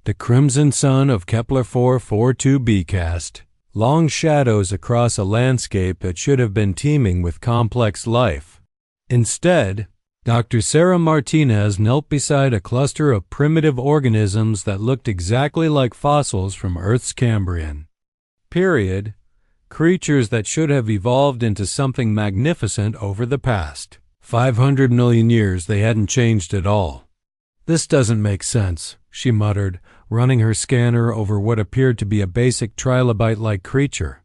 The crimson sun of Kepler 442b cast long shadows across a landscape that should have been teeming with complex life. Instead, Dr. Sarah Martinez knelt beside a cluster of primitive organisms that looked exactly like fossils from Earth's Cambrian period, creatures that should have evolved into something magnificent over the past 500 million years. They hadn't changed at all. "This doesn't make sense," she muttered, running her scanner over what appeared to be a basic trilobite-like creature.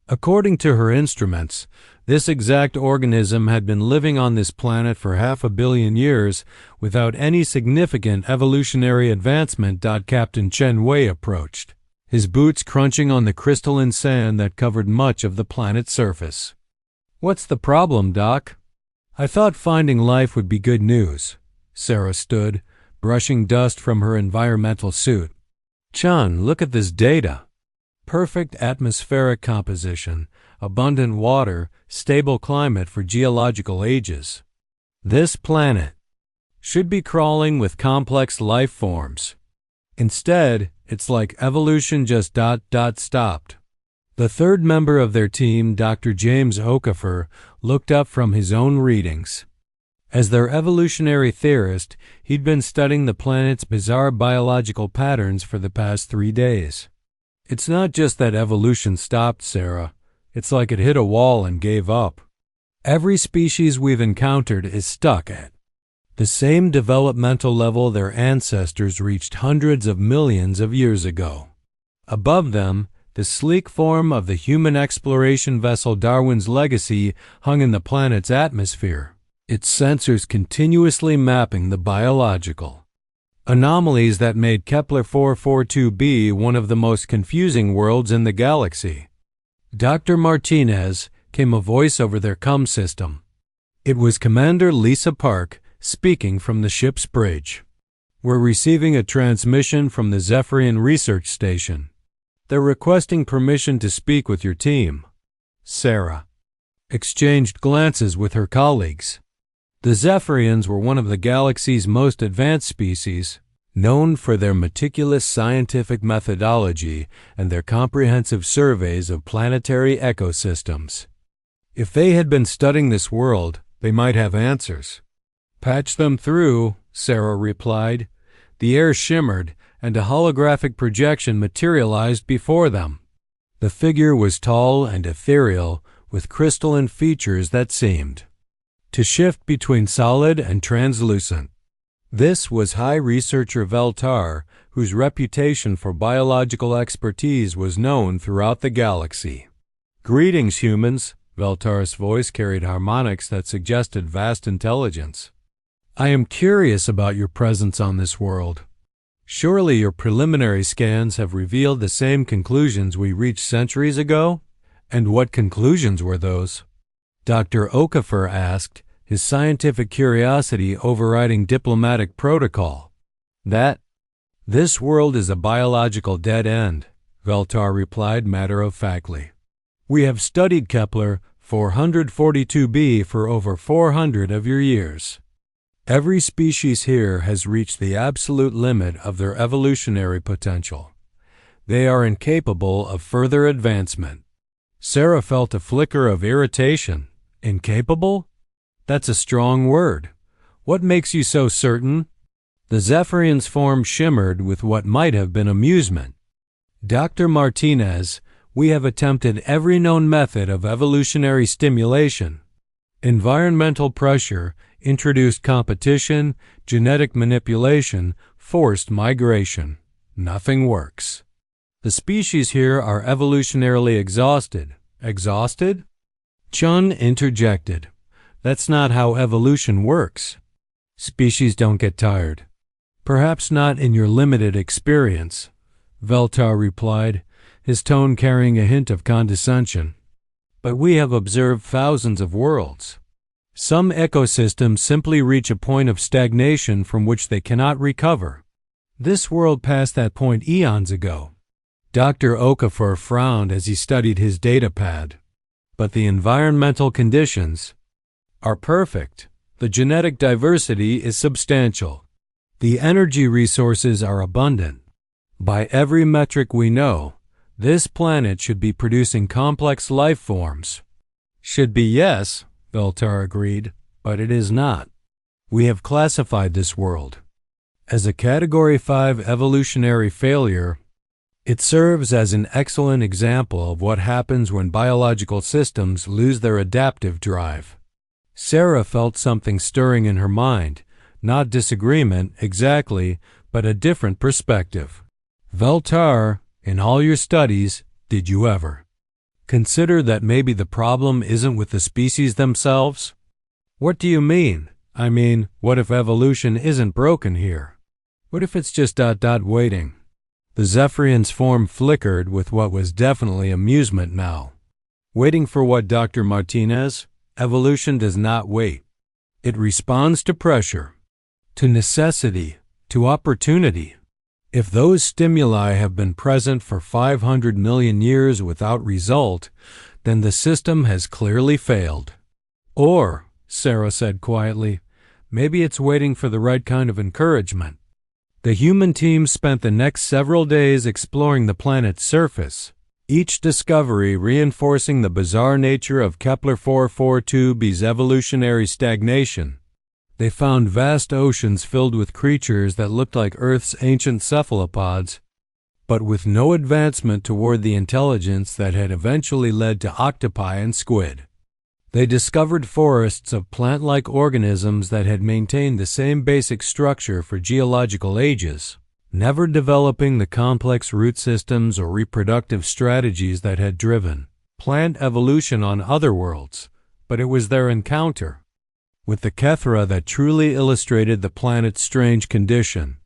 According to her instruments, this exact organism had been living on this planet for 500 million years without any significant evolutionary advancement. Captain Chen Wei approached, his boots crunching on the crystalline sand that covered much of the planet's surface. "What's the problem, Doc?" "I thought finding life would be good news." Sarah stood, brushing dust from her environmental suit. "Chun, look at this data. Perfect atmospheric composition, abundant water, stable climate for geological ages. This planet should be crawling with complex life forms. Instead, it's like evolution just stopped." The third member of their team, Dr. James Okafor, looked up from his own readings. As their evolutionary theorist, he'd been studying the planet's bizarre biological patterns for the past 3 days. "It's not just that evolution stopped, Sarah. It's like it hit a wall and gave up. Every species we've encountered is stuck at the same developmental level their ancestors reached hundreds of millions of years ago. Above them, the sleek form of the human exploration vessel Darwin's Legacy hung in the planet's atmosphere, its sensors continuously mapping the biological anomalies that made Kepler 442b one of the most confusing worlds in the galaxy." Dr. Martinez came a voice over their comm system. It was Commander Lisa Park speaking from the ship's bridge. "We're receiving a transmission from the Zephyrian Research Station. They're requesting permission to speak with your team." Sarah exchanged glances with her colleagues. The Zephyrians were one of the galaxy's most advanced species, known for their meticulous scientific methodology and their comprehensive surveys of planetary ecosystems. If they had been studying this world, they might have answers. "Patch them through," Sarah replied. The air shimmered, and a holographic projection materialized before them. The figure was tall and ethereal, with crystalline features that seemed to shift between solid and translucent. This was High Researcher Veltar, whose reputation for biological expertise was known throughout the galaxy. "Greetings, humans." Veltar's voice carried harmonics that suggested vast intelligence. "I am curious about your presence on this world. Surely your preliminary scans have revealed the same conclusions we reached centuries ago? And what conclusions were those?" Dr. Okafor asked, his scientific curiosity overriding diplomatic protocol. "This world is a biological dead end," Veltar replied matter-of-factly. "We have studied Kepler 442b for over 400 of your years. Every species here has reached the absolute limit of their evolutionary potential. They are incapable of further advancement." Sarah felt a flicker of irritation. "Incapable? That's a strong word. What makes you so certain?" The Zephyrian's form shimmered with what might have been amusement. "Dr. Martinez, we have attempted every known method of evolutionary stimulation. Environmental pressure, introduced competition, genetic manipulation, forced migration. Nothing works. The species here are evolutionarily exhausted." "Exhausted?" Chun interjected. "That's not how evolution works. Species don't get tired." "Perhaps not in your limited experience," Veltar replied, his tone carrying a hint of condescension. "But we have observed thousands of worlds. Some ecosystems simply reach a point of stagnation from which they cannot recover. This world passed that point eons ago." Dr. Okafor frowned as he studied his datapad. "But the environmental conditions are perfect. The genetic diversity is substantial. The energy resources are abundant. By every metric we know, this planet should be producing complex life forms. Should be, yes, Veltar agreed, but it is not. We have classified this world as a Category 5 evolutionary failure. It serves as an excellent example of what happens when biological systems lose their adaptive drive. Sarah felt something stirring in her mind, not disagreement exactly, but a different perspective. Veltar, in all your studies, did you ever consider that maybe the problem isn't with the species themselves? What do you mean? I mean, what if evolution isn't broken here? What if it's just waiting? The Zephyrian's form flickered with what was definitely amusement now. Waiting for what, Dr. Martinez? Evolution does not wait. It responds to pressure, to necessity, to opportunity. If those stimuli have been present for 500 million years without result, then the system has clearly failed. Or, Sarah said quietly, maybe it's waiting for the right kind of encouragement. The human team spent the next several days exploring the planet's surface, each discovery reinforcing the bizarre nature of Kepler 442b's evolutionary stagnation. They found vast oceans filled with creatures that looked like Earth's ancient cephalopods, but with no advancement toward the intelligence that had eventually led to octopi and squid. They discovered forests of plant-like organisms that had maintained the same basic structure for geological ages, never developing the complex root systems or reproductive strategies that had driven plant evolution on other worlds, but it was their encounter with the Kethra that truly illustrated the planet's strange condition.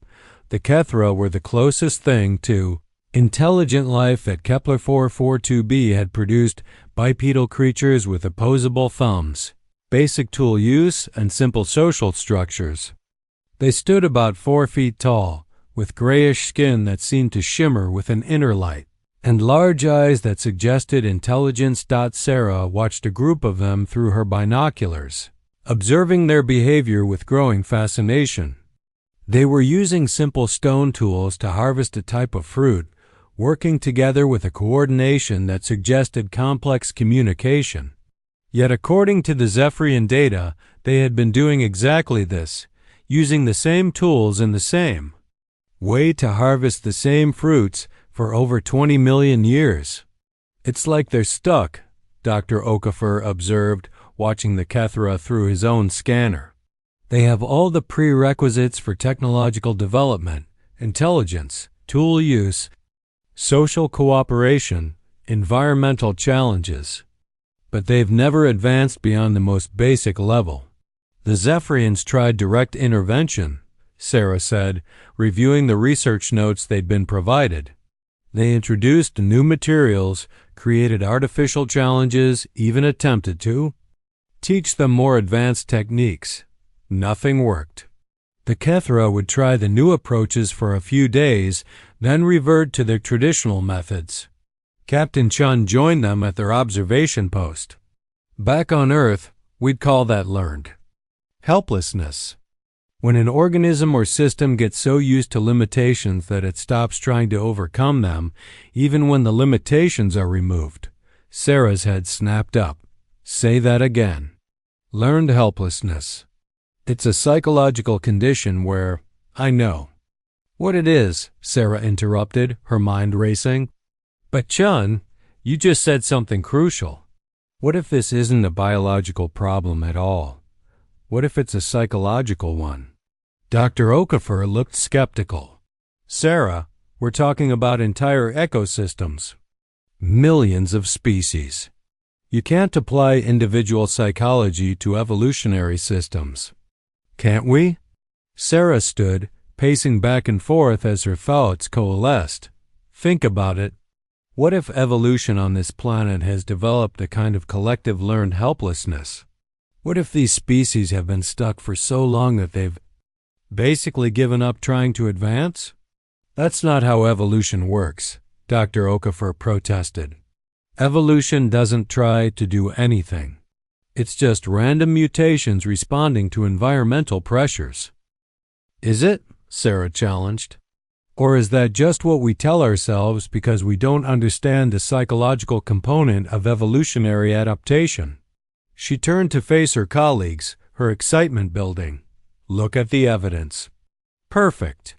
The Kethra were the closest thing to intelligent life that Kepler 442b had produced, bipedal creatures with opposable thumbs, basic tool use, and simple social structures. They stood about 4 feet tall, with grayish skin that seemed to shimmer with an inner light, and large eyes that suggested intelligence. Sarah watched a group of them through her binoculars, observing their behavior with growing fascination. They were using simple stone tools to harvest a type of fruit, working together with a coordination that suggested complex communication. Yet according to the Zephyrian data, they had been doing exactly this, using the same tools in the same way to harvest the same fruits for over 20 million years. It's like they're stuck, Dr. Okafor observed, watching the Kethra through his own scanner. They have all the prerequisites for technological development, intelligence, tool use, social cooperation, environmental challenges. But they've never advanced beyond the most basic level. The Zephyrians tried direct intervention, Sarah said, reviewing the research notes they'd been provided. They introduced new materials, created artificial challenges, even attempted to teach them more advanced techniques. Nothing worked. The Kethra would try the new approaches for a few days, then revert to their traditional methods. Captain Chun joined them at their observation post. Back on Earth, we'd call that learned helplessness. When an organism or system gets so used to limitations that it stops trying to overcome them, even when the limitations are removed. Sarah's head snapped up. Say that again. Learned helplessness. It's a psychological condition where, I know. What it is, Sarah interrupted, her mind racing. But Chun, you just said something crucial. What if this isn't a biological problem at all? What if it's a psychological one? Dr. Okafor looked skeptical. Sarah, we're talking about entire ecosystems. Millions of species. You can't apply individual psychology to evolutionary systems. Can't we? Sarah stood, pacing back and forth as her thoughts coalesced. Think about it. What if evolution on this planet has developed a kind of collective learned helplessness? What if these species have been stuck for so long that they've basically given up trying to advance? That's not how evolution works, Dr. Okafor protested. Evolution doesn't try to do anything. It's just random mutations responding to environmental pressures. Is it? Sarah challenged. Or is that just what we tell ourselves because we don't understand the psychological component of evolutionary adaptation? She turned to face her colleagues, her excitement building. Look at the evidence. Perfect.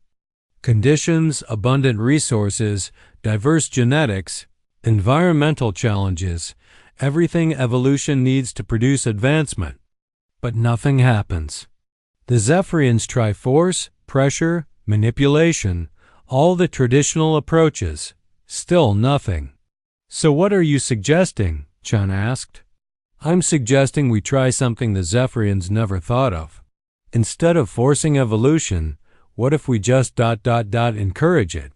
Conditions, abundant resources, diverse genetics, environmental challenges, everything evolution needs to produce advancement. But nothing happens. The Zephyrians try force, pressure, manipulation, all the traditional approaches. Still nothing. So what are you suggesting? Chun asked. I'm suggesting we try something the Zephyrians never thought of. Instead of forcing evolution, what if we just encourage it?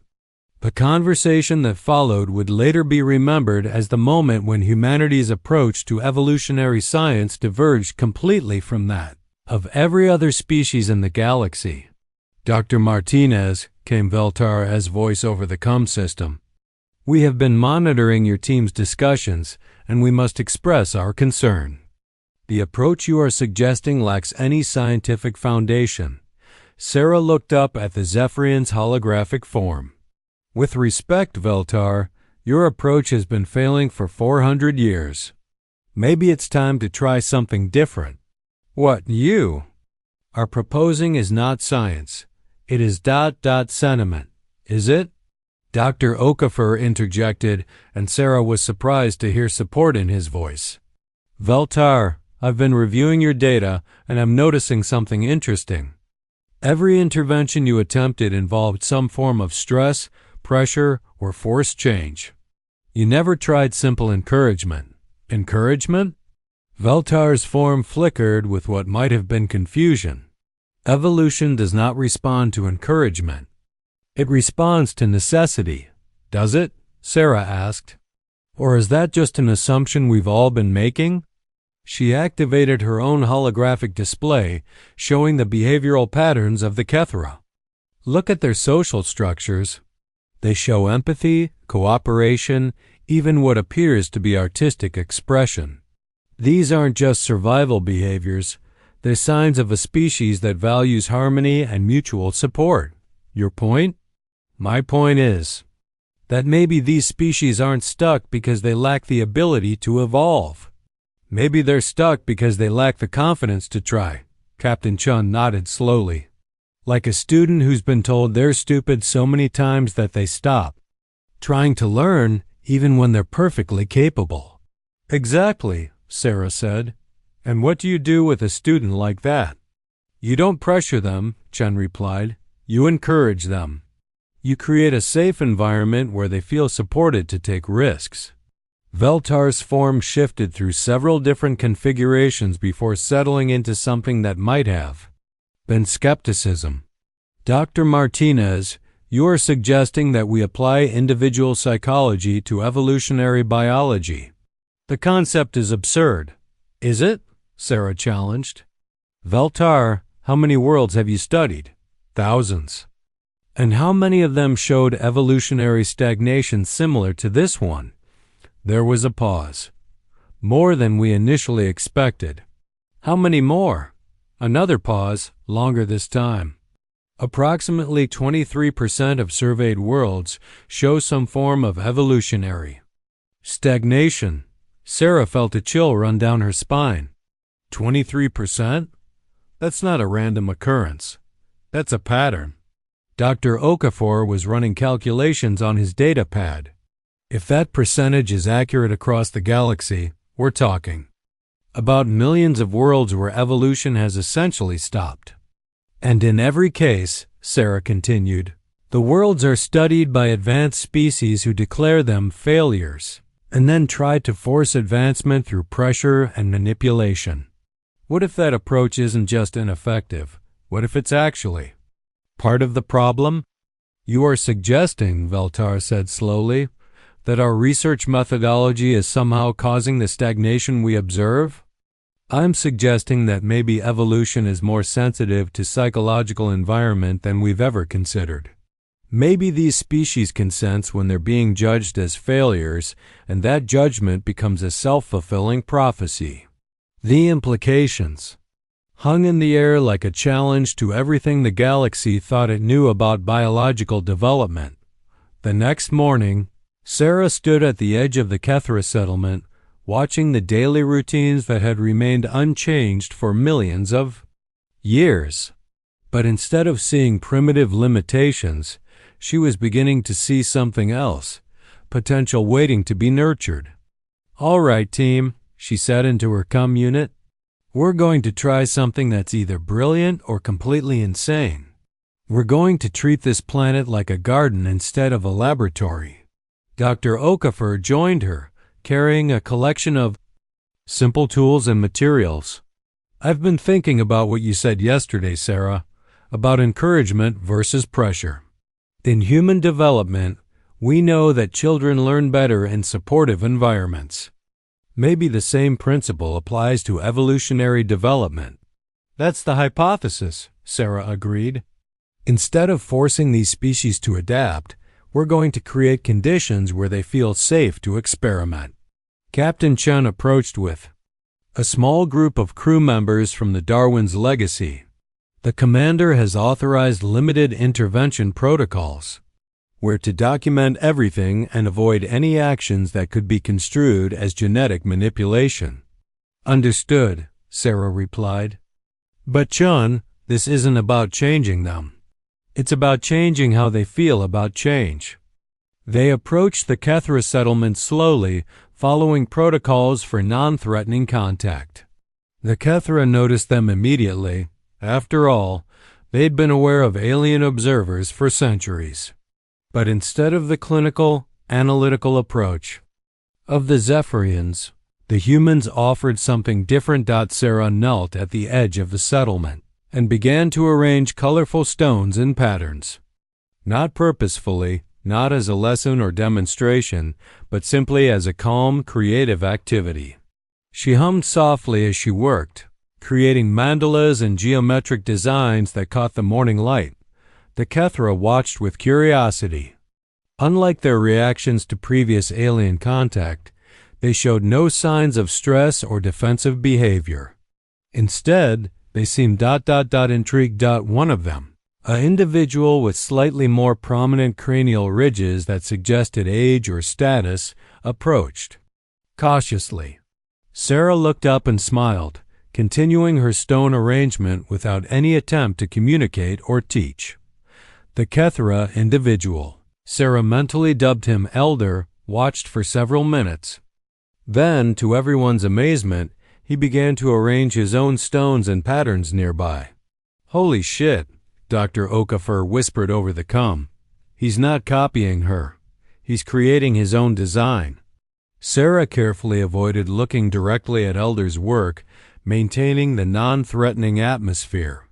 The conversation that followed would later be remembered as the moment when humanity's approach to evolutionary science diverged completely from that of every other species in the galaxy. Dr. Martinez, came Veltar's voice over the comm system. We have been monitoring your team's discussions, and we must express our concern. The approach you are suggesting lacks any scientific foundation. Sarah looked up at the Zephyrian's holographic form. With respect, Veltar, your approach has been failing for 400 years. Maybe it's time to try something different. What you are proposing is not science. It is sentiment, is it? Dr. Okafor interjected, and Sarah was surprised to hear support in his voice. Veltar, I've been reviewing your data, and I'm noticing something interesting. Every intervention you attempted involved some form of stress, pressure, or forced change. You never tried simple encouragement. Encouragement? Veltar's form flickered with what might have been confusion. Evolution does not respond to encouragement. It responds to necessity, does it? Sarah asked. Or is that just an assumption we've all been making? She activated her own holographic display, showing the behavioral patterns of the Kethra. Look at their social structures. They show empathy, cooperation, even what appears to be artistic expression. These aren't just survival behaviors. They're signs of a species that values harmony and mutual support. Your point? My point is that maybe these species aren't stuck because they lack the ability to evolve. Maybe they're stuck because they lack the confidence to try. Captain Chun nodded slowly. Like a student who's been told they're stupid so many times that they stop trying to learn even when they're perfectly capable. Exactly, Sarah said. And what do you do with a student like that? You don't pressure them, Chun replied. You encourage them. You create a safe environment where they feel supported to take risks. Veltar's form shifted through several different configurations before settling into something that might have been skepticism. Dr. Martinez, you are suggesting that we apply individual psychology to evolutionary biology. The concept is absurd. Is it? Sarah challenged. Veltar, how many worlds have you studied? Thousands. And how many of them showed evolutionary stagnation similar to this one? There was a pause. More than we initially expected. How many more? Another pause, longer this time. Approximately 23% of surveyed worlds show some form of evolutionary stagnation. Sarah felt a chill run down her spine. 23%? That's not a random occurrence. That's a pattern. Dr. Okafor was running calculations on his data pad. If that percentage is accurate across the galaxy, we're talking about millions of worlds where evolution has essentially stopped. And in every case, Sarah continued, the worlds are studied by advanced species who declare them failures, and then try to force advancement through pressure and manipulation. What if that approach isn't just ineffective? What if it's actually part of the problem? You are suggesting, Veltar said slowly, that our research methodology is somehow causing the stagnation we observe? I'm suggesting that maybe evolution is more sensitive to psychological environment than we've ever considered. Maybe these species can sense when they're being judged as failures, and that judgment becomes a self-fulfilling prophecy. The implications. hung in the air like a challenge to everything the galaxy thought it knew about biological development. The next morning, Sarah stood at the edge of the Kethra settlement, watching the daily routines that had remained unchanged for millions of years. But instead of seeing primitive limitations, she was beginning to see something else, potential waiting to be nurtured. "All right, team," she said into her comm unit. "We're going to try something that's either brilliant or completely insane. We're going to treat this planet like a garden instead of a laboratory." Dr. Okafor joined her, carrying a collection of simple tools and materials. "I've been thinking about what you said yesterday, Sarah, about encouragement versus pressure. In human development, we know that children learn better in supportive environments. Maybe the same principle applies to evolutionary development." "That's the hypothesis," Sarah agreed. "Instead of forcing these species to adapt, we're going to create conditions where they feel safe to experiment." Captain Chen approached with a small group of crew members from the Darwin's Legacy. "The commander has authorized limited intervention protocols. We're to document everything and avoid any actions that could be construed as genetic manipulation." "Understood," Sarah replied. "But Chun, this isn't about changing them. It's about changing how they feel about change." They approached the Kethra settlement slowly, following protocols for non-threatening contact. The Kethra noticed them immediately. After all, they'd been aware of alien observers for centuries. But instead of the clinical, analytical approach of the Zephyrians, the humans offered something different. Sarah knelt at the edge of the settlement and began to arrange colorful stones in patterns. Not purposefully, not as a lesson or demonstration, but simply as a calm, creative activity. She hummed softly as she worked, creating mandalas and geometric designs that caught the morning light. The Kethra watched with curiosity. Unlike their reactions to previous alien contact, they showed no signs of stress or defensive behavior. Instead, they seemed intrigued. One of them, an individual with slightly more prominent cranial ridges that suggested age or status, approached cautiously. Sarah looked up and smiled, continuing her stone arrangement without any attempt to communicate or teach. The Kethra individual, Sarah mentally dubbed him Elder, watched for several minutes. Then, to everyone's amazement, he began to arrange his own stones and patterns nearby. "Holy shit," Dr. Okafor whispered over the comm. "He's not copying her. He's creating his own design." Sarah carefully avoided looking directly at Elder's work, maintaining the non-threatening atmosphere.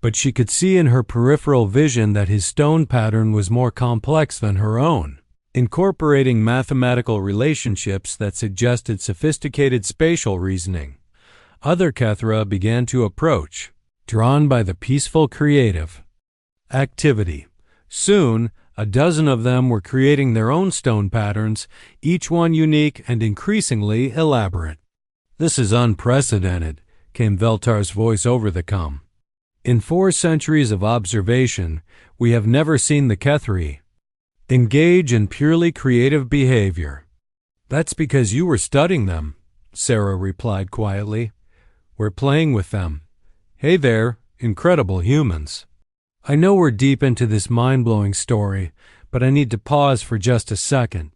But she could see in her peripheral vision that his stone pattern was more complex than her own, incorporating mathematical relationships that suggested sophisticated spatial reasoning. Other Kethra began to approach, drawn by the peaceful creative activity. Soon, a dozen of them were creating their own stone patterns, each one unique and increasingly elaborate. "This is unprecedented," came Veltar's voice over the comm. "In 4 centuries of observation, we have never seen the Kethri engage in purely creative behavior." "That's because you were studying them," Sarah replied quietly. "We're playing with them. Hey there, incredible humans. I know we're deep into this mind-blowing story, but I need to pause for just a second.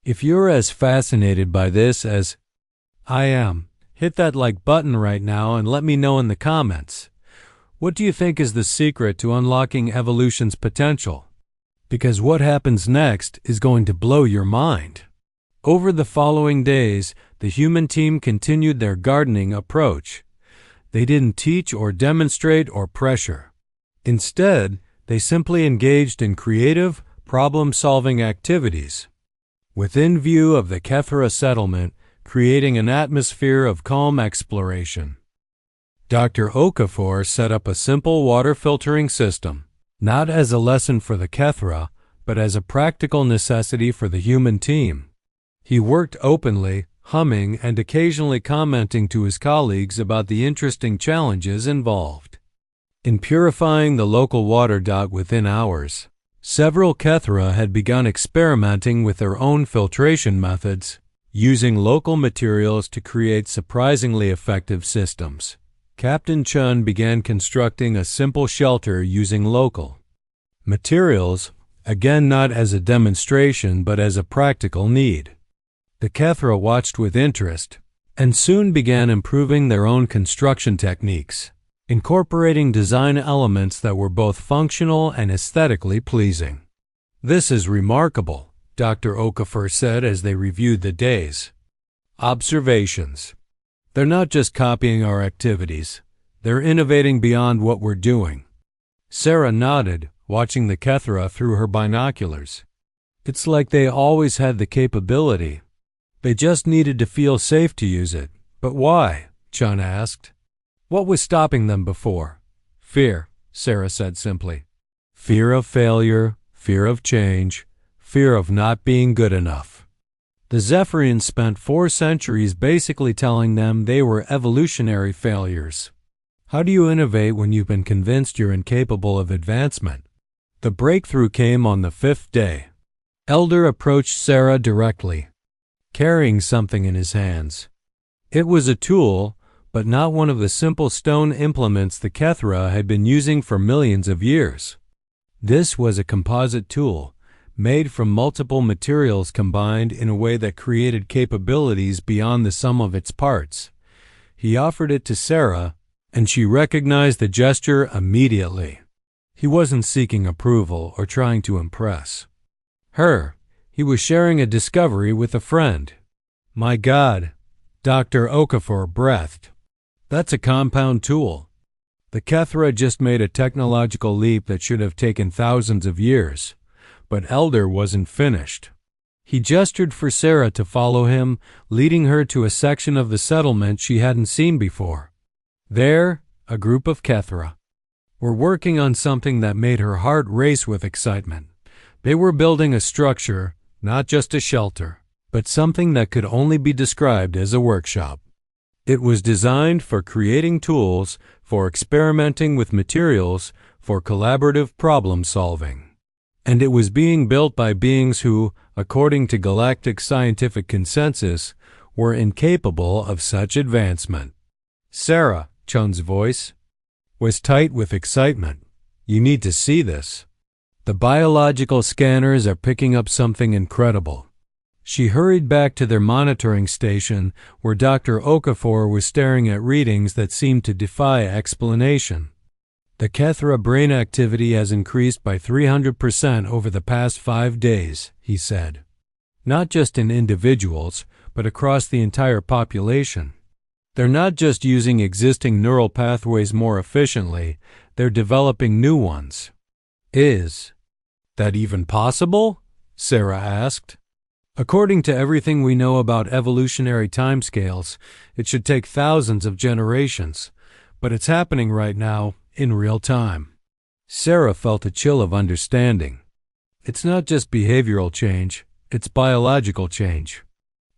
If you're as fascinated by this as I am, hit that like button right now and let me know in the comments. What do you think is the secret to unlocking evolution's potential? Because what happens next is going to blow your mind." Over the following days, the human team continued their gardening approach. They didn't teach or demonstrate or pressure. Instead, they simply engaged in creative, problem-solving activities within view of the Kethra settlement, creating an atmosphere of calm exploration. Dr. Okafor set up a simple water filtering system, not as a lesson for the Kethra, but as a practical necessity for the human team. He worked openly, humming and occasionally commenting to his colleagues about the interesting challenges involved. In purifying the local water. Within hours, several Kethra had begun experimenting with their own filtration methods, using local materials to create surprisingly effective systems. Captain Chun began constructing a simple shelter using local materials, again not as a demonstration but as a practical need. The Kethra watched with interest and soon began improving their own construction techniques, incorporating design elements that were both functional and aesthetically pleasing. "This is remarkable," Dr. Okafor said as they reviewed the day's observations. "They're not just copying our activities, they're innovating beyond what we're doing." Sarah nodded, watching the Kethra through her binoculars. "It's like they always had the capability. They just needed to feel safe to use it." "But why?" Chun asked. "What was stopping them before?" "Fear," Sarah said simply. "Fear of failure, fear of change, fear of not being good enough." The Zephyrians spent 4 centuries basically telling them they were evolutionary failures. How do you innovate when you've been convinced you're incapable of advancement? The breakthrough came on the 5th day. Elder approached Sarah directly, carrying something in his hands. It was a tool, but not one of the simple stone implements the Kethra had been using for millions of years. This was a composite tool, made from multiple materials combined in a way that created capabilities beyond the sum of its parts. He offered it to Sarah, and she recognized the gesture immediately. He wasn't seeking approval or trying to impress her. He was sharing a discovery with a friend. "My God," Dr. Okafor breathed. "That's a compound tool." The Kethra just made a technological leap that should have taken thousands of years, but Elder wasn't finished. He gestured for Sarah to follow him, leading her to a section of the settlement she hadn't seen before. There, a group of Kethra were working on something that made her heart race with excitement. They were building a structure, not just a shelter, but something that could only be described as a workshop. It was designed for creating tools, for experimenting with materials, for collaborative problem solving. And it was being built by beings who, according to galactic scientific consensus, were incapable of such advancement. "Sarah," Chun's voice was tight with excitement, "you need to see this. The biological scanners are picking up something incredible." She hurried back to their monitoring station where Dr. Okafor was staring at readings that seemed to defy explanation. "The Kethra brain activity has increased by 300% over the past 5 days, he said. "Not just in individuals, but across the entire population. They're not just using existing neural pathways more efficiently, they're developing new ones." "Is that even possible?" Sarah asked. "According to everything we know about evolutionary timescales, it should take thousands of generations, but it's happening right now, in real time." Sarah felt a chill of understanding. "It's not just behavioral change, it's biological change.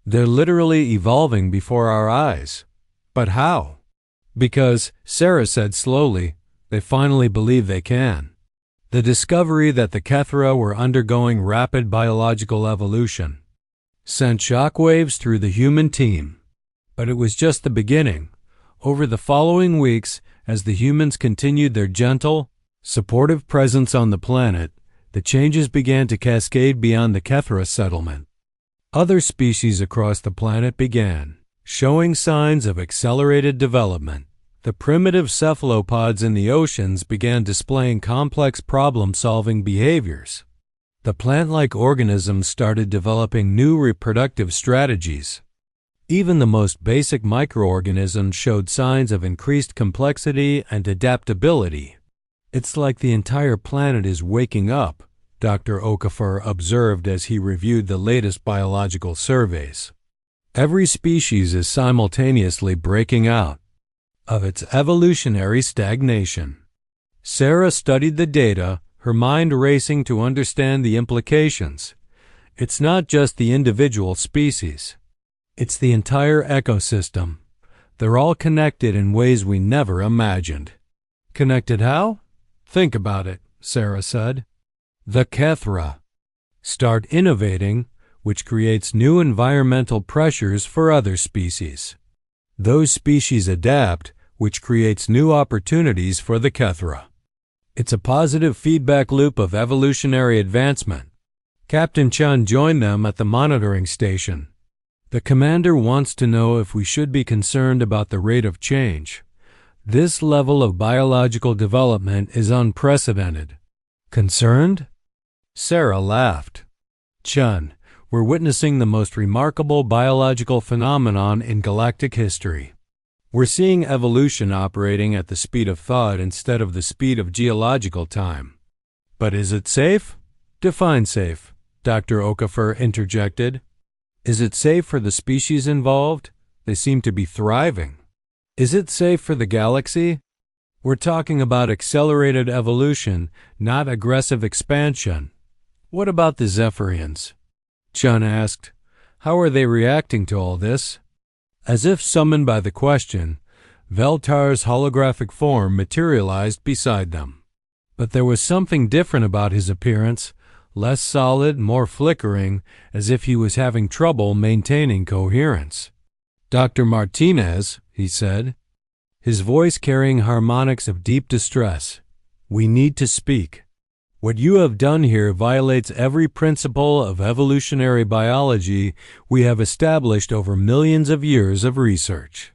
They're literally evolving before our eyes." "But how?" "Because," Sarah said slowly, "they finally believe they can." The discovery that the Kethra were undergoing rapid biological evolution sent shockwaves through the human team. But it was just the beginning. Over the following weeks, as the humans continued their gentle, supportive presence on the planet, the changes began to cascade beyond the Kethra settlement. Other species across the planet began showing signs of accelerated development. The primitive cephalopods in the oceans began displaying complex problem-solving behaviors. The plant-like organisms started developing new reproductive strategies. Even the most basic microorganisms showed signs of increased complexity and adaptability. "It's like the entire planet is waking up," Dr. Okafor observed as he reviewed the latest biological surveys. "Every species is simultaneously breaking out of its evolutionary stagnation." Sarah studied the data, her mind racing to understand the implications. It's not just the individual species. It's the entire ecosystem. They're all connected in ways we never imagined. Connected how? Think about it, Sarah said. The Kethra. Start innovating, which creates new environmental pressures for other species. Those species adapt, which creates new opportunities for the Kethra. It's a positive feedback loop of evolutionary advancement. Captain Chun joined them at the monitoring station. The commander wants to know if we should be concerned about the rate of change. This level of biological development is unprecedented. Concerned? Sarah laughed. Chun, we're witnessing the most remarkable biological phenomenon in galactic history. We're seeing evolution operating at the speed of thought instead of the speed of geological time. But is it safe? Define safe, Dr. Okafor interjected. Is it safe for the species involved? They seem to be thriving. Is it safe for the galaxy? We're talking about accelerated evolution, not aggressive expansion. What about the Zephyrians? Chun asked. How are they reacting to all this? As if summoned by the question, Veltar's holographic form materialized beside them. But there was something different about his appearance, less solid, more flickering, as if he was having trouble maintaining coherence. Dr. Martinez, he said, his voice carrying harmonics of deep distress, we need to speak. What you have done here violates every principle of evolutionary biology we have established over millions of years of research.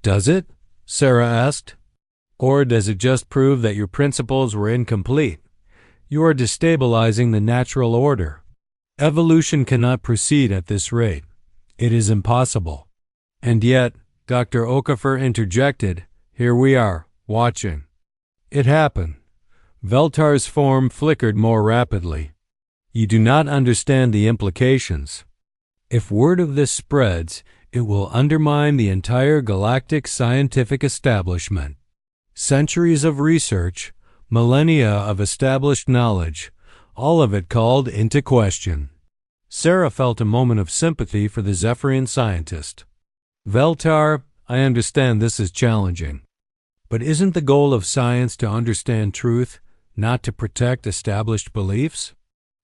Does it? Sarah asked. Or does it just prove that your principles were incomplete? You are destabilizing the natural order. Evolution cannot proceed at this rate. It is impossible. And yet, Dr. Okafor interjected, here we are, watching. It happened. Veltar's form flickered more rapidly. You do not understand the implications. If word of this spreads, it will undermine the entire galactic scientific establishment. Centuries of research, millennia of established knowledge, all of it called into question. Sarah felt a moment of sympathy for the Zephyrian scientist. Veltar, I understand this is challenging. But isn't the goal of science to understand truth, not to protect established beliefs?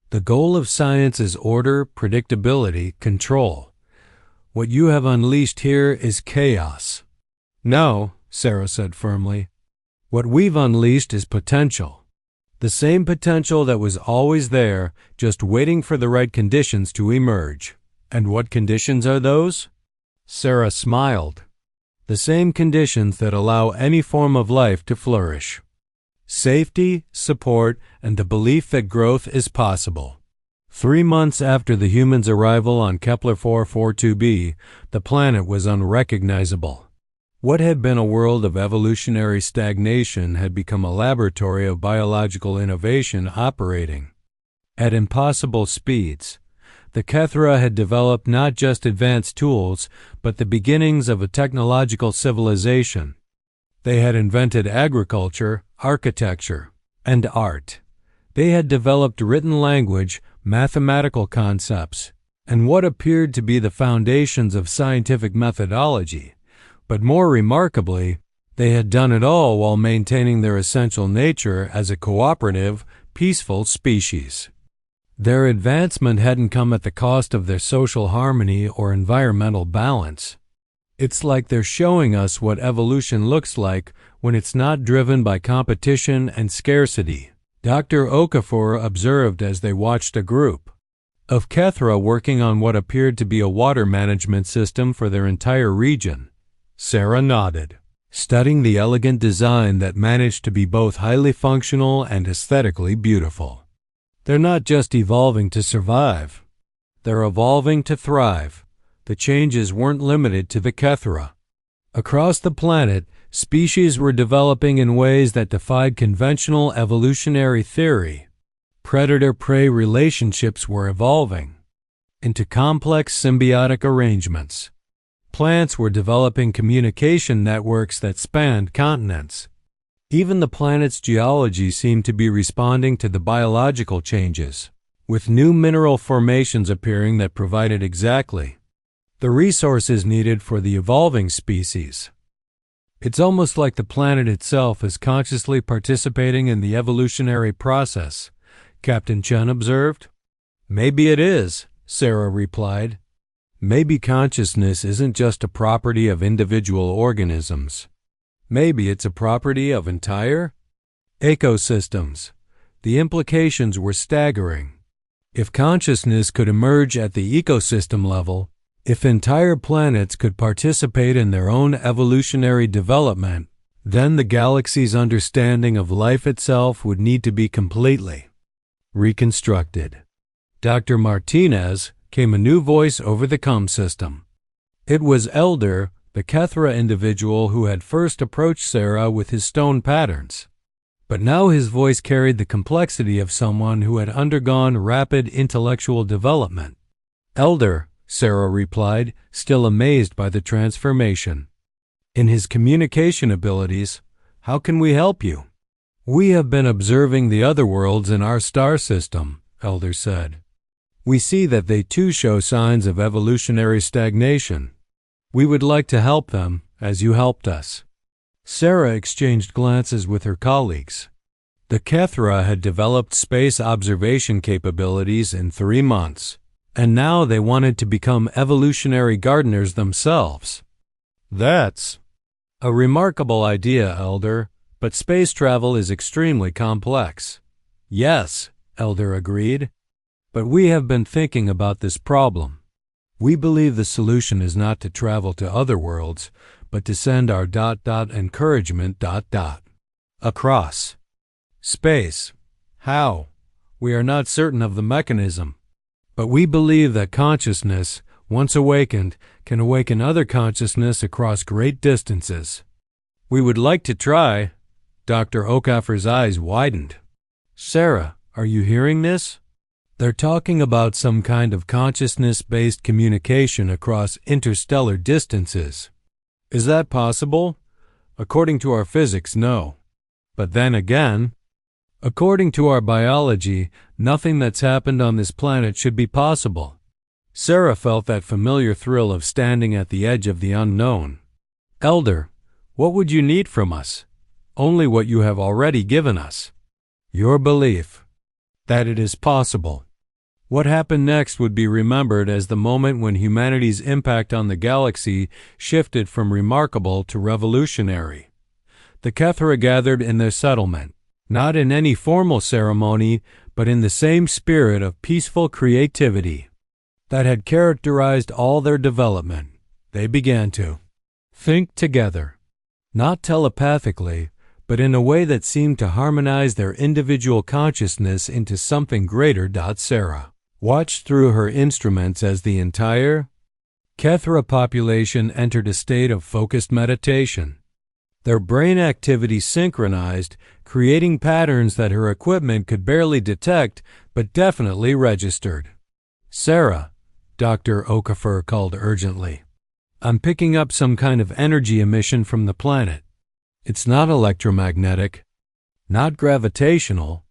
The goal of science is order, predictability, control. What you have unleashed here is chaos. No, Sarah said firmly. What we've unleashed is potential. The same potential that was always there, just waiting for the right conditions to emerge. And what conditions are those? Sarah smiled. The same conditions that allow any form of life to flourish. Safety, support, and the belief that growth is possible. 3 months after the humans' arrival on Kepler 442b, the planet was unrecognizable. What had been a world of evolutionary stagnation had become a laboratory of biological innovation operating at impossible speeds. The Kethra had developed not just advanced tools, but the beginnings of a technological civilization. They had invented agriculture, architecture, and art. They had developed written language, mathematical concepts, and what appeared to be the foundations of scientific methodology. But more remarkably, they had done it all while maintaining their essential nature as a cooperative, peaceful species. Their advancement hadn't come at the cost of their social harmony or environmental balance. It's like they're showing us what evolution looks like when it's not driven by competition and scarcity. Dr. Okafor observed as they watched a group of Kethra working on what appeared to be a water management system for their entire region. Sarah nodded, studying the elegant design that managed to be both highly functional and aesthetically beautiful. They're not just evolving to survive. They're evolving to thrive. The changes weren't limited to the Kethra. Across the planet, species were developing in ways that defied conventional evolutionary theory. Predator-prey relationships were evolving into complex symbiotic arrangements. Plants were developing communication networks that spanned continents. Even the planet's geology seemed to be responding to the biological changes, with new mineral formations appearing that provided exactly the resources needed for the evolving species. It's almost like the planet itself is consciously participating in the evolutionary process, Captain Chen observed. Maybe it is, Sarah replied. Maybe consciousness isn't just a property of individual organisms. Maybe it's a property of entire ecosystems. The implications were staggering. If consciousness could emerge at the ecosystem level, if entire planets could participate in their own evolutionary development, then the galaxy's understanding of life itself would need to be completely reconstructed. Dr. Martinez came a new voice over the comm system. It was Elder, the Kethra individual who had first approached Sarah with his stone patterns. But now his voice carried the complexity of someone who had undergone rapid intellectual development. Elder, Sarah replied, still amazed by the transformation. In his communication abilities, how can we help you? We have been observing the other worlds in our star system, Elder said. We see that they too show signs of evolutionary stagnation. We would like to help them, as you helped us. Sarah exchanged glances with her colleagues. The Kethra had developed space observation capabilities in 3 months, and now they wanted to become evolutionary gardeners themselves. That's a remarkable idea, Elder, but space travel is extremely complex. Yes, Elder agreed, but we have been thinking about this problem. We believe the solution is not to travel to other worlds, but to send our encouragement across space. How? We are not certain of the mechanism, but we believe that consciousness, once awakened, can awaken other consciousness across great distances. We would like to try. Dr. Okafor's eyes widened. Sarah, are you hearing this? They're talking about some kind of consciousness-based communication across interstellar distances. Is that possible? According to our physics, no. But then again, according to our biology, nothing that's happened on this planet should be possible. Sarah felt that familiar thrill of standing at the edge of the unknown. Elder, what would you need from us? Only what you have already given us. Your belief that it is possible. What happened next would be remembered as the moment when humanity's impact on the galaxy shifted from remarkable to revolutionary. The Kethra gathered in their settlement, not in any formal ceremony, but in the same spirit of peaceful creativity that had characterized all their development. They began to think together, not telepathically, but in a way that seemed to harmonize their individual consciousness into something greater. Sarah watched through her instruments as the entire Kethra population entered a state of focused meditation. Their brain activity synchronized, creating patterns that her equipment could barely detect but definitely registered. Sarah, Dr. Okafor called urgently. I'm picking up some kind of energy emission from the planet. It's not electromagnetic, not gravitational.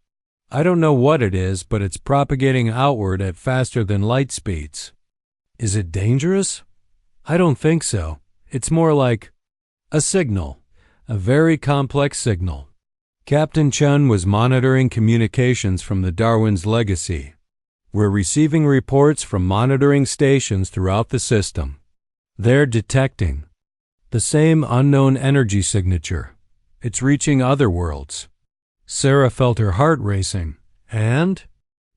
I don't know what it is, but it's propagating outward at faster than light speeds. Is it dangerous? I don't think so. It's more like a signal, a very complex signal. Captain Chen was monitoring communications from the Darwin's Legacy. We're receiving reports from monitoring stations throughout the system. They're detecting the same unknown energy signature. It's reaching other worlds. Sarah felt her heart racing. And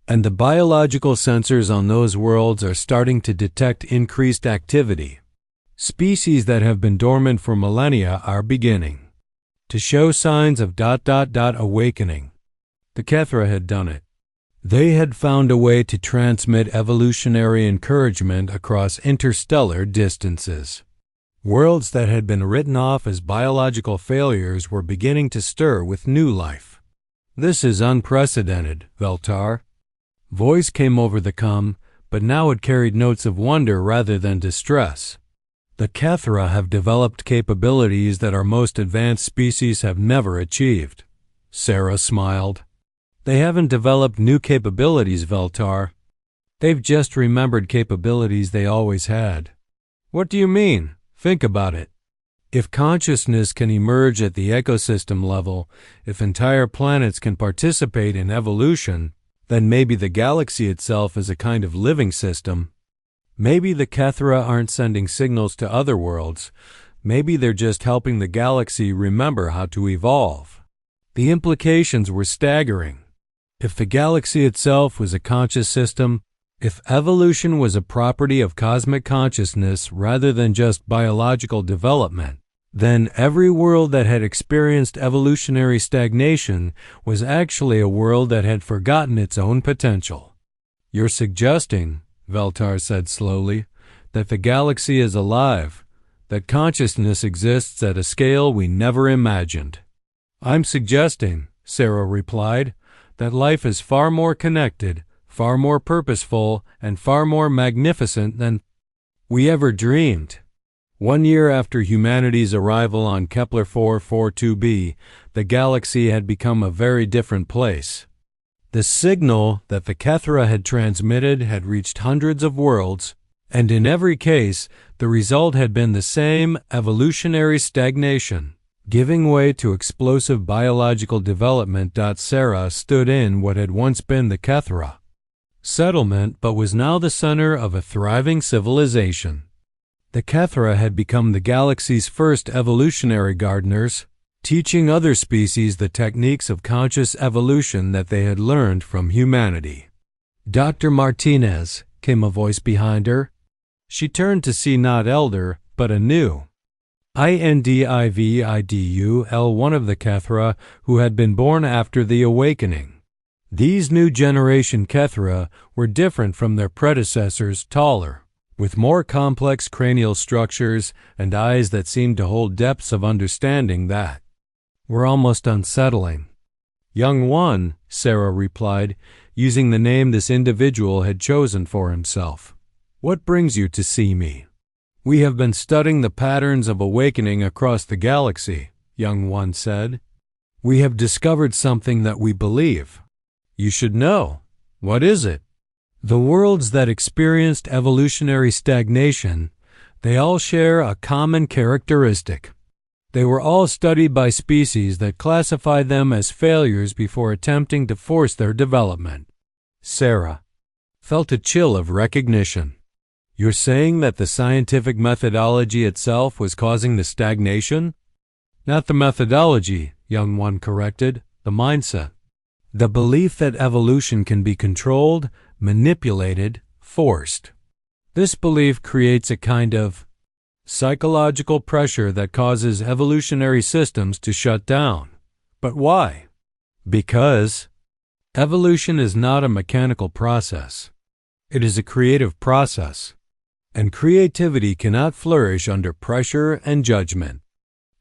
the biological sensors on those worlds are starting to detect increased activity. Species that have been dormant for millennia are beginning to show signs of awakening. The Kethra had done it. They had found a way to transmit evolutionary encouragement across interstellar distances. Worlds that had been written off as biological failures were beginning to stir with new life. This is unprecedented, Veltar. Voice came over the comm, but now it carried notes of wonder rather than distress. The Kethra have developed capabilities that our most advanced species have never achieved. Sarah smiled. They haven't developed new capabilities, Veltar. They've just remembered capabilities they always had. What do you mean? Think about it. If consciousness can emerge at the ecosystem level, if entire planets can participate in evolution, then maybe the galaxy itself is a kind of living system. Maybe the Kethra aren't sending signals to other worlds. Maybe they're just helping the galaxy remember how to evolve. The implications were staggering. If the galaxy itself was a conscious system, if evolution was a property of cosmic consciousness rather than just biological development, then every world that had experienced evolutionary stagnation was actually a world that had forgotten its own potential. You're suggesting, Veltar said slowly, that the galaxy is alive, that consciousness exists at a scale we never imagined. I'm suggesting, Sarah replied, that life is far more connected, far more purposeful, and far more magnificent than we ever dreamed. 1 year after humanity's arrival on Kepler 442b, the galaxy had become a very different place. The signal that the Kethra had transmitted had reached hundreds of worlds, and in every case, the result had been the same evolutionary stagnation, giving way to explosive biological development. Sarah stood in what had once been the Kethra settlement, but was now the center of a thriving civilization. The Kethra had become the galaxy's first evolutionary gardeners, teaching other species the techniques of conscious evolution that they had learned from humanity. "Dr. Martinez," came a voice behind her. She turned to see not Elder, but a new individual, one of the Kethra who had been born after the awakening. These new generation Kethra were different from their predecessors, taller, with more complex cranial structures and eyes that seemed to hold depths of understanding that were almost unsettling. "Young one," Sarah replied, using the name this individual had chosen for himself. "What brings you to see me?" "We have been studying the patterns of awakening across the galaxy," young one said. "We have discovered something that we believe. You should know. What is it?" "The worlds that experienced evolutionary stagnation, they all share a common characteristic. They were all studied by species that classified them as failures before attempting to force their development." Sarah felt a chill of recognition. "You're saying that the scientific methodology itself was causing the stagnation?" "Not the methodology," young one corrected, "the mindset. The belief that evolution can be controlled, manipulated, forced. This belief creates a kind of psychological pressure that causes evolutionary systems to shut down. But why? Because evolution is not a mechanical process. It is a creative process, and creativity cannot flourish under pressure and judgment.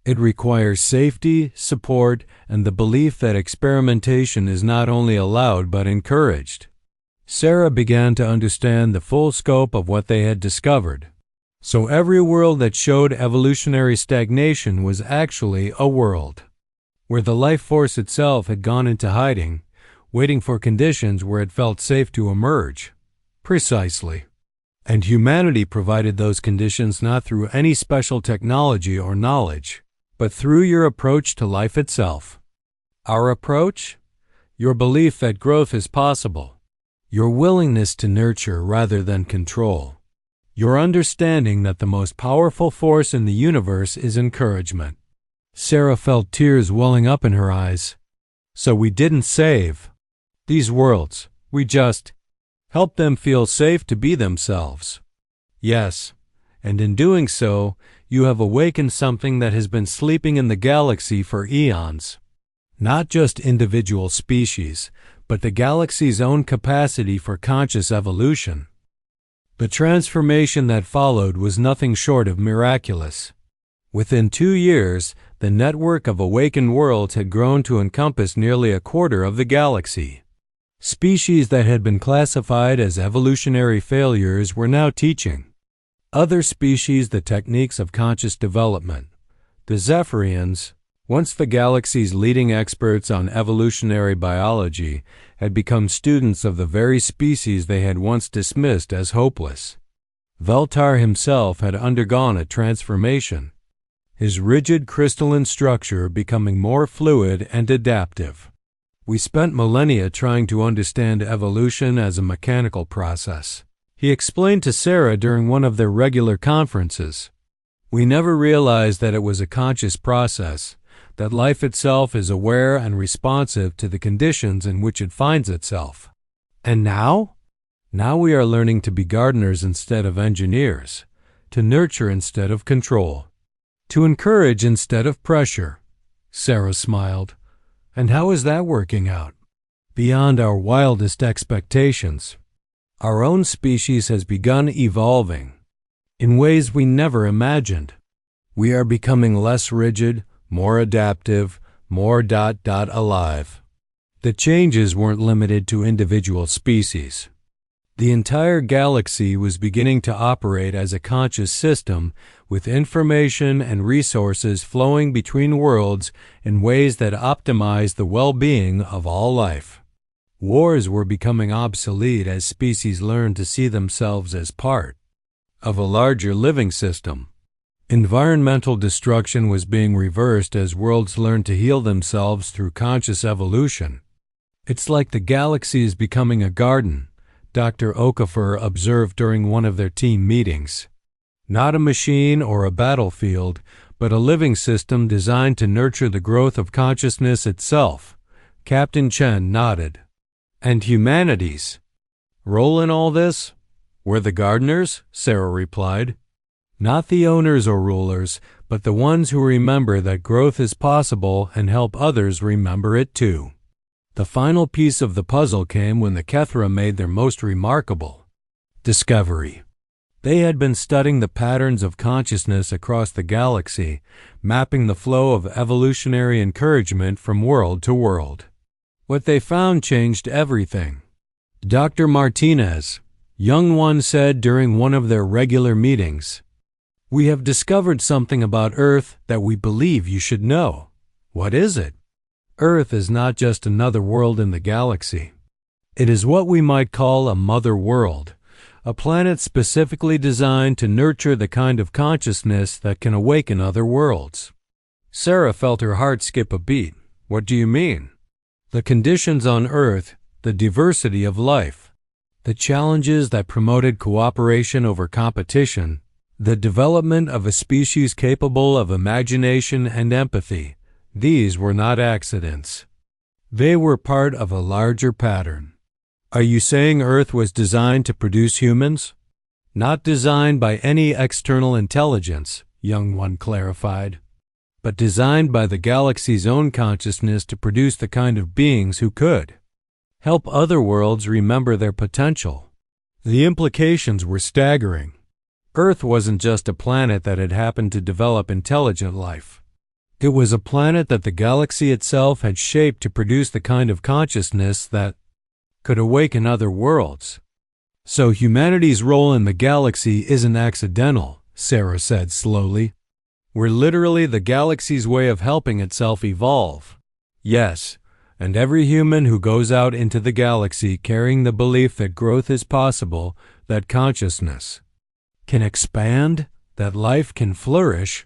It requires safety, support, and the belief that experimentation is not only allowed but encouraged." Sarah began to understand the full scope of what they had discovered. So every world that showed evolutionary stagnation was actually a world where the life force itself had gone into hiding, waiting for conditions where it felt safe to emerge. Precisely. And humanity provided those conditions not through any special technology or knowledge, but through your approach to life itself. Our approach? Your belief that growth is possible. Your willingness to nurture rather than control. Your understanding that the most powerful force in the universe is encouragement. Sarah felt tears welling up in her eyes. So we didn't save these worlds. We just helped them feel safe to be themselves. Yes, and in doing so, you have awakened something that has been sleeping in the galaxy for eons. Not just individual species, but the galaxy's own capacity for conscious evolution. The transformation that followed was nothing short of miraculous. Within 2 years, the network of awakened worlds had grown to encompass nearly a quarter of the galaxy. Species that had been classified as evolutionary failures were now teaching other species the techniques of conscious development. The Zephyrians, once the galaxy's leading experts on evolutionary biology, had become students of the very species they had once dismissed as hopeless. Veltar himself had undergone a transformation, his rigid crystalline structure becoming more fluid and adaptive. We spent millennia trying to understand evolution as a mechanical process, he explained to Sarah during one of their regular conferences. We never realized that it was a conscious process, that life itself is aware and responsive to the conditions in which it finds itself. And now? Now we are learning to be gardeners instead of engineers, to nurture instead of control, to encourage instead of pressure. Sarah smiled. And how is that working out? Beyond our wildest expectations. Our own species has begun evolving in ways we never imagined. We are becoming less rigid, more adaptive, more alive. The changes weren't limited to individual species. The entire galaxy was beginning to operate as a conscious system with information and resources flowing between worlds in ways that optimized the well-being of all life. Wars were becoming obsolete as species learned to see themselves as part of a larger living system. Environmental destruction was being reversed as worlds learned to heal themselves through conscious evolution. It's like the galaxy is becoming a garden, Dr. Okafor observed during one of their team meetings. Not a machine or a battlefield, but a living system designed to nurture the growth of consciousness itself. Captain Chen nodded. And humanity's role in all this? We're the gardeners, Sarah replied. Not the owners or rulers, but the ones who remember that growth is possible and help others remember it too. The final piece of the puzzle came when the Kethra made their most remarkable discovery. They had been studying the patterns of consciousness across the galaxy, mapping the flow of evolutionary encouragement from world to world. What they found changed everything. Dr. Martinez, young one, said during one of their regular meetings, "We have discovered something about Earth that we believe you should know." What is it? Earth is not just another world in the galaxy. It is what we might call a mother world, a planet specifically designed to nurture the kind of consciousness that can awaken other worlds. Sarah felt her heart skip a beat. What do you mean? The conditions on Earth, the diversity of life, the challenges that promoted cooperation over competition, the development of a species capable of imagination and empathy, these were not accidents. They were part of a larger pattern. Are you saying Earth was designed to produce humans? Not designed by any external intelligence, young one clarified, but designed by the galaxy's own consciousness to produce the kind of beings who could help other worlds remember their potential. The implications were staggering. Earth wasn't just a planet that had happened to develop intelligent life. It was a planet that the galaxy itself had shaped to produce the kind of consciousness that could awaken other worlds. So humanity's role in the galaxy isn't accidental, Sarah said slowly. We're literally the galaxy's way of helping itself evolve. Yes, and every human who goes out into the galaxy carrying the belief that growth is possible, that consciousness can expand, that life can flourish,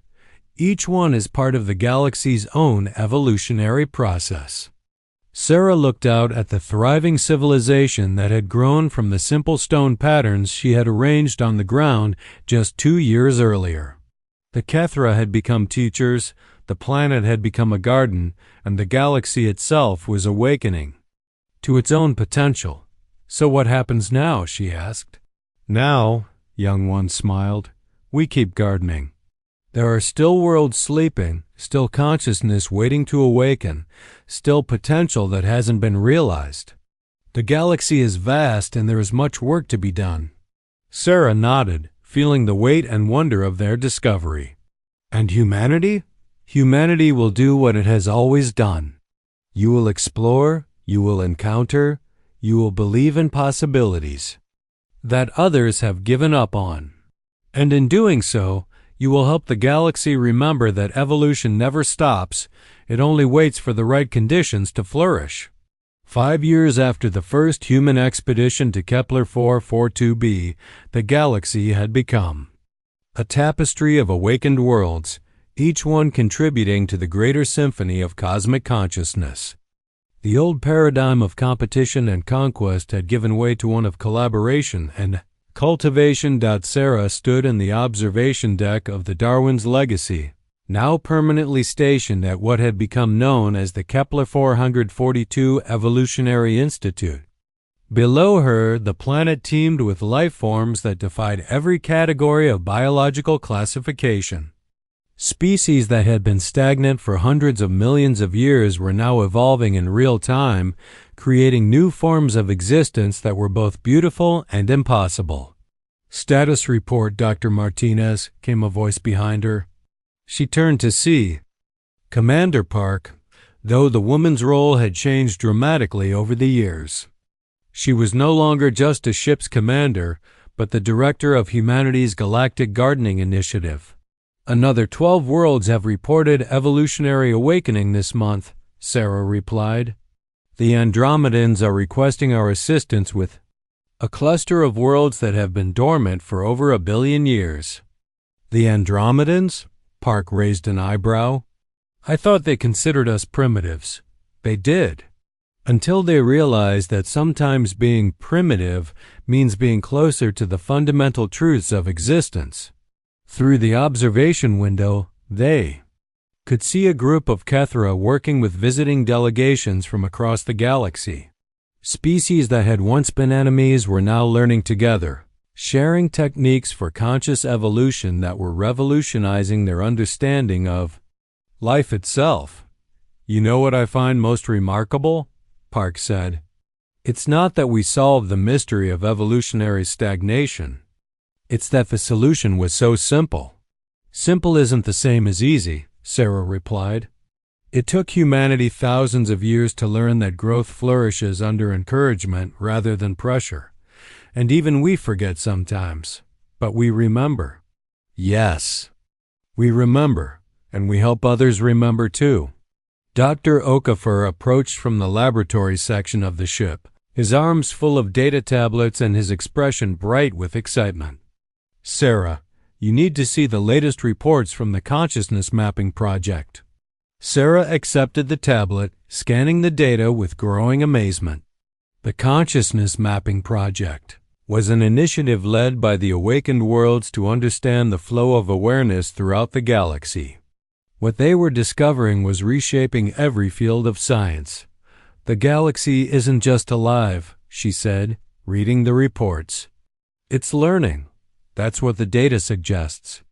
each one is part of the galaxy's own evolutionary process. Sarah looked out at the thriving civilization that had grown from the simple stone patterns she had arranged on the ground just 2 years earlier. The Kethra had become teachers, the planet had become a garden, and the galaxy itself was awakening to its own potential. So what happens now? She asked. Now, young one smiled, we keep gardening. There are still worlds sleeping, still consciousness waiting to awaken, still potential that hasn't been realized. The galaxy is vast and there is much work to be done. Sarah nodded, feeling the weight and wonder of their discovery. And humanity? Humanity will do what it has always done. You will explore, you will encounter, you will believe in possibilities that others have given up on. And in doing so, you will help the galaxy remember that evolution never stops, it only waits for the right conditions to flourish. 5 years after the first human expedition to Kepler 442b, the galaxy had become a tapestry of awakened worlds, each one contributing to the greater symphony of cosmic consciousness. The old paradigm of competition and conquest had given way to one of collaboration and cultivation. Sarah stood in the observation deck of the Darwin's Legacy, now permanently stationed at what had become known as the Kepler 442 Evolutionary Institute. Below her, the planet teemed with life forms that defied every category of biological classification. Species that had been stagnant for hundreds of millions of years were now evolving in real time, creating new forms of existence that were both beautiful and impossible. "Status report, Dr. Martinez," came a voice behind her. She turned to see Commander Park, though the woman's role had changed dramatically over the years. She was no longer just a ship's commander, but the director of humanity's Galactic Gardening Initiative. "Another 12 worlds have reported evolutionary awakening this month," Sarah replied. "The Andromedans are requesting our assistance with a cluster of worlds that have been dormant for over 1 billion years." "The Andromedans?" Park raised an eyebrow. "I thought they considered us primitives." "They did, until they realized that sometimes being primitive means being closer to the fundamental truths of existence. Through the observation window, they could see a group of Kethra working with visiting delegations from across the galaxy. Species that had once been enemies were now learning together, sharing techniques for conscious evolution that were revolutionizing their understanding of life itself. "You know what I find most remarkable?" Park said. "It's not that we solved the mystery of evolutionary stagnation. It's that the solution was so simple." "Simple isn't the same as easy," Sarah replied. "It took humanity thousands of years to learn that growth flourishes under encouragement rather than pressure. And even we forget sometimes, but we remember." "Yes, we remember, and we help others remember too." Dr. Okafor approached from the laboratory section of the ship, his arms full of data tablets and his expression bright with excitement. "Sarah, you need to see the latest reports from the Consciousness Mapping Project." Sarah accepted the tablet, scanning the data with growing amazement. The Consciousness Mapping Project was an initiative led by the awakened worlds to understand the flow of awareness throughout the galaxy. What they were discovering was reshaping every field of science. "The galaxy isn't just alive," she said, reading the reports. "It's learning. That's what the data suggests.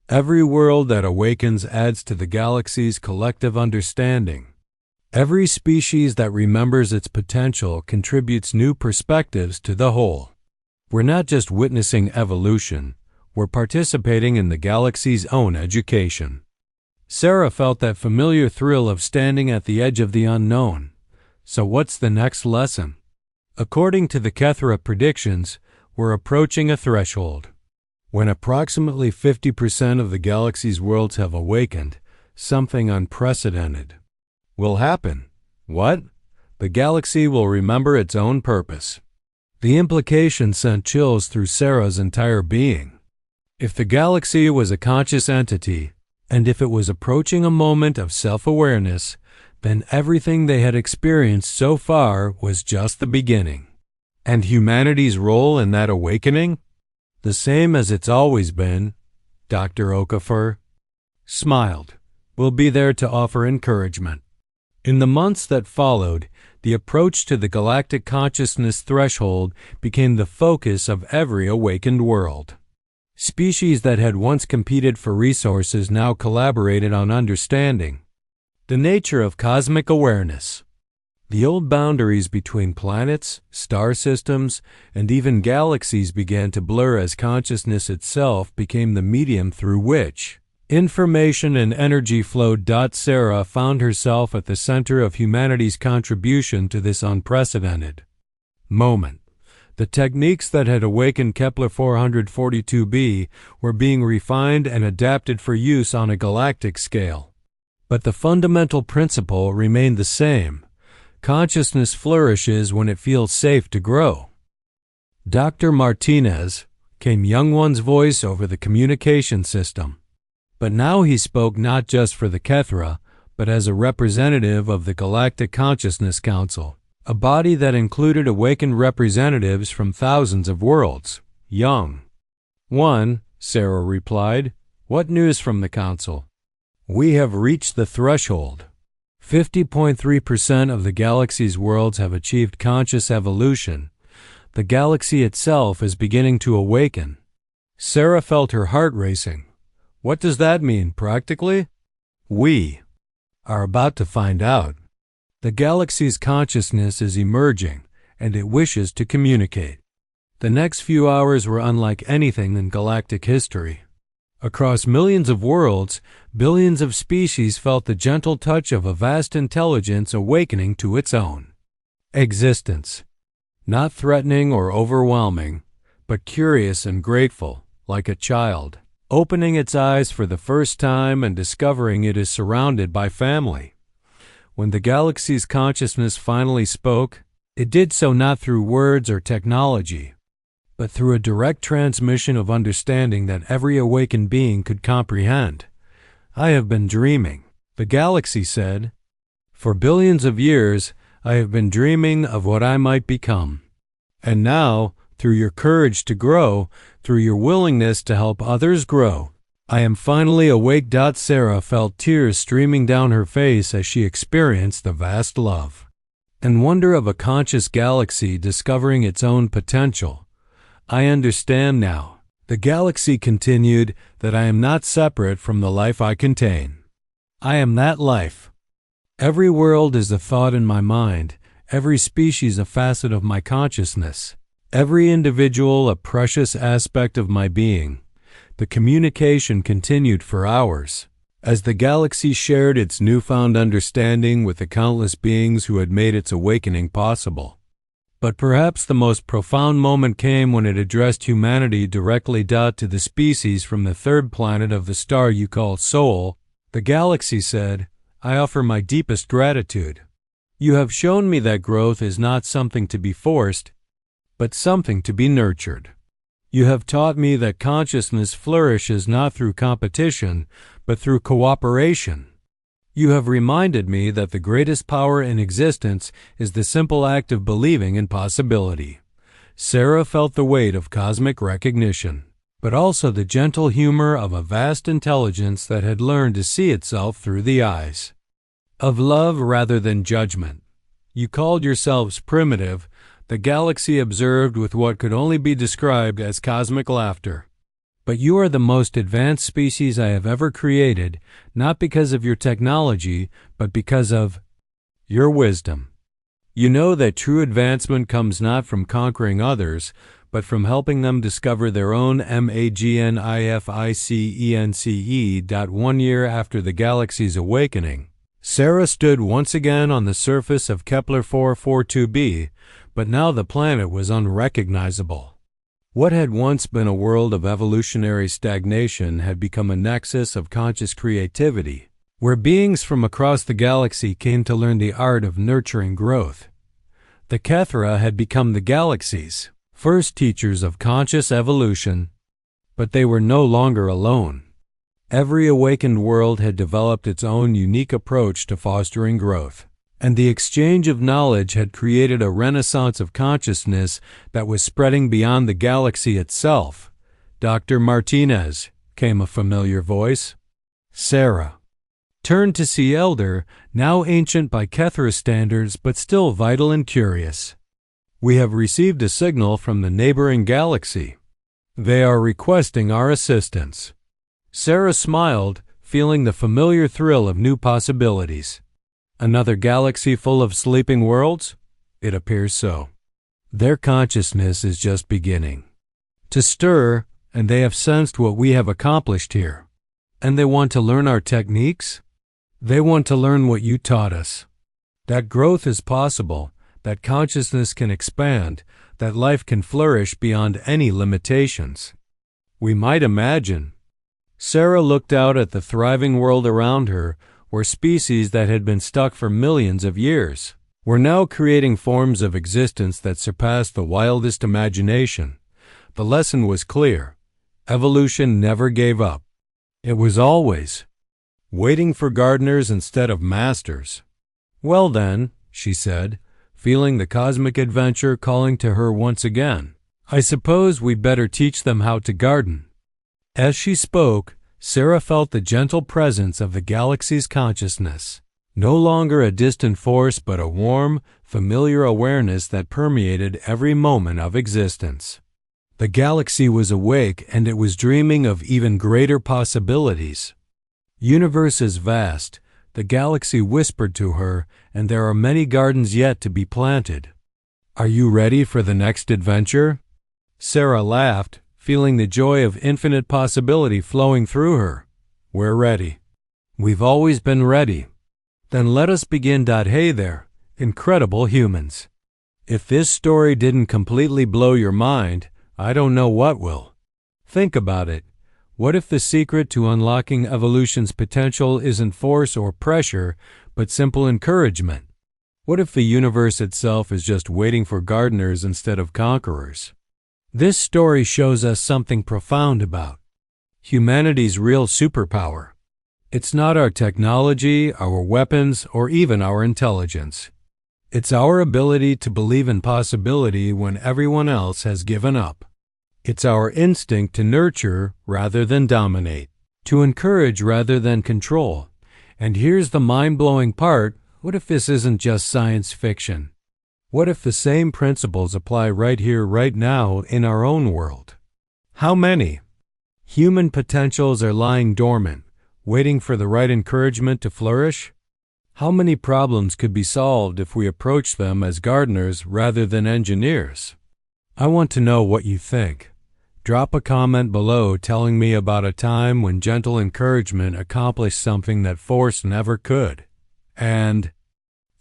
Every world that awakens adds to the galaxy's collective understanding. Every species that remembers its potential contributes new perspectives to the whole. We're not just witnessing evolution, we're participating in the galaxy's own education." Sarah felt that familiar thrill of standing at the edge of the unknown. So what's the next lesson? According to the Kethra predictions, we're approaching a threshold. When approximately 50% of the galaxy's worlds have awakened, something unprecedented will happen. What? The galaxy will remember its own purpose. The implication sent chills through Sarah's entire being. If the galaxy was a conscious entity, and if it was approaching a moment of self-awareness, then everything they had experienced so far was just the beginning. And humanity's role in that awakening? The same as it's always been, Dr. Okafor smiled. "We'll be there to offer encouragement." In the months that followed, the approach to the galactic consciousness threshold became the focus of every awakened world. Species that had once competed for resources now collaborated on understanding the nature of cosmic awareness. The old boundaries between planets, star systems, and even galaxies began to blur as consciousness itself became the medium through which information and energy flowed. Sarah found herself at the center of humanity's contribution to this unprecedented moment. The techniques that had awakened Kepler 442b were being refined and adapted for use on a galactic scale. But the fundamental principle remained the same: Consciousness flourishes when it feels safe to grow. Dr. Martinez, came young one's voice over the communication system. But now he spoke not just for the Kethra, but as a representative of the Galactic Consciousness Council, a body that included awakened representatives from thousands of worlds. Young one, Sarah replied. What news from the council? We have reached the threshold. 50.3% of the galaxy's worlds have achieved conscious evolution. The galaxy itself is beginning to awaken. Sarah felt her heart racing. What does that mean, practically? We are about to find out. The galaxy's consciousness is emerging, and it wishes to communicate. The next few hours were unlike anything in galactic history. Across millions of worlds, billions of species felt the gentle touch of a vast intelligence awakening to its own existence. Not threatening or overwhelming, but curious and grateful, like a child, opening its eyes for the first time and discovering it is surrounded by family. When the galaxy's consciousness finally spoke, it did so not through words or technology, but through a direct transmission of understanding that every awakened being could comprehend. I have been dreaming, the galaxy said. For billions of years, I have been dreaming of what I might become. And now, through your courage to grow, through your willingness to help others grow, I am finally awake. Sarah felt tears streaming down her face as she experienced the vast love and wonder of a conscious galaxy discovering its own potential. I understand now, the galaxy continued, that I am not separate from the life I contain. I am that life. Every world is a thought in my mind, every species a facet of my consciousness, every individual a precious aspect of my being. The communication continued for hours, as the galaxy shared its newfound understanding with the countless beings who had made its awakening possible. But perhaps the most profound moment came when it addressed humanity directly. To the species from the third planet of the star you call Sol, the galaxy said, I offer my deepest gratitude. You have shown me that growth is not something to be forced, but something to be nurtured. You have taught me that consciousness flourishes not through competition, but through cooperation. You have reminded me that the greatest power in existence is the simple act of believing in possibility. Sarah felt the weight of cosmic recognition, but also the gentle humor of a vast intelligence that had learned to see itself through the eyes of love rather than judgment. You called yourselves primitive, the galaxy observed with what could only be described as cosmic laughter. But you are the most advanced species I have ever created, not because of your technology, but because of your wisdom. You know that true advancement comes not from conquering others, but from helping them discover their own magnificence. 1 year after the galaxy's awakening, Sarah stood once again on the surface of Kepler 442b, but now the planet was unrecognizable. What had once been a world of evolutionary stagnation had become a nexus of conscious creativity, where beings from across the galaxy came to learn the art of nurturing growth. The Kethra had become the galaxy's first teachers of conscious evolution, but they were no longer alone. Every awakened world had developed its own unique approach to fostering growth, and the exchange of knowledge had created a renaissance of consciousness that was spreading beyond the galaxy itself. Dr. Martinez, came a familiar voice. Sarah turned to see Elder, now ancient by Kethra standards but still vital and curious. We have received a signal from the neighboring galaxy. They are requesting our assistance. Sarah smiled, feeling the familiar thrill of new possibilities. Another galaxy full of sleeping worlds? It appears so. Their consciousness is just beginning to stir, and they have sensed what we have accomplished here. And they want to learn our techniques? They want to learn what you taught us. That growth is possible, that consciousness can expand, that life can flourish beyond any limitations. We might imagine. Sarah looked out at the thriving world around her, where species that had been stuck for millions of years We're now creating forms of existence that surpass the wildest imagination. The lesson was clear. Evolution never gave up. It was always waiting for gardeners instead of masters. Well then, she said, feeling the cosmic adventure calling to her once again, I suppose we'd better teach them how to garden. As she spoke, Sarah felt the gentle presence of the galaxy's consciousness. No longer a distant force, but a warm, familiar awareness that permeated every moment of existence. The galaxy was awake, and it was dreaming of even greater possibilities. Universe is vast, the galaxy whispered to her, and there are many gardens yet to be planted. Are you ready for the next adventure? Sarah laughed, feeling the joy of infinite possibility flowing through her. We're ready. We've always been ready. Then let us begin. Hey there, incredible humans. If this story didn't completely blow your mind, I don't know what will. Think about it. What if the secret to unlocking evolution's potential isn't force or pressure, but simple encouragement? What if the universe itself is just waiting for gardeners instead of conquerors? This story shows us something profound about humanity's real superpower. It's not our technology, our weapons, or even our intelligence. It's our ability to believe in possibility when everyone else has given up. It's our instinct to nurture rather than dominate, to encourage rather than control. And here's the mind-blowing part. What if this isn't just science fiction? What if the same principles apply right here, right now, in our own world? How many human potentials are lying dormant, waiting for the right encouragement to flourish? How many problems could be solved if we approach them as gardeners rather than engineers? I want to know what you think. Drop a comment below telling me about a time when gentle encouragement accomplished something that force never could. And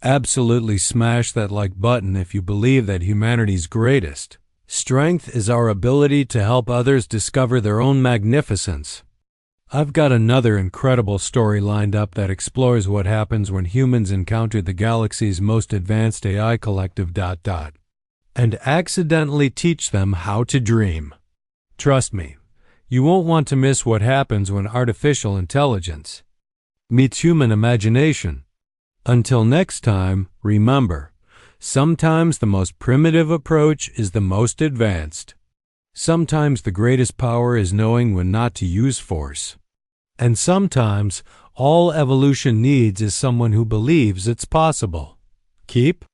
absolutely smash that like button if you believe that humanity's greatest strength is our ability to help others discover their own magnificence. I've got another incredible story lined up that explores what happens when humans encounter the galaxy's most advanced AI collective ... and accidentally teach them how to dream. Trust me, you won't want to miss what happens when artificial intelligence meets human imagination. Until next time, remember, sometimes the most primitive approach is the most advanced. Sometimes the greatest power is knowing when not to use force. And sometimes all evolution needs is someone who believes it's possible. Keep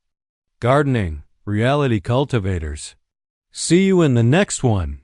gardening, reality cultivators. See you in the next one.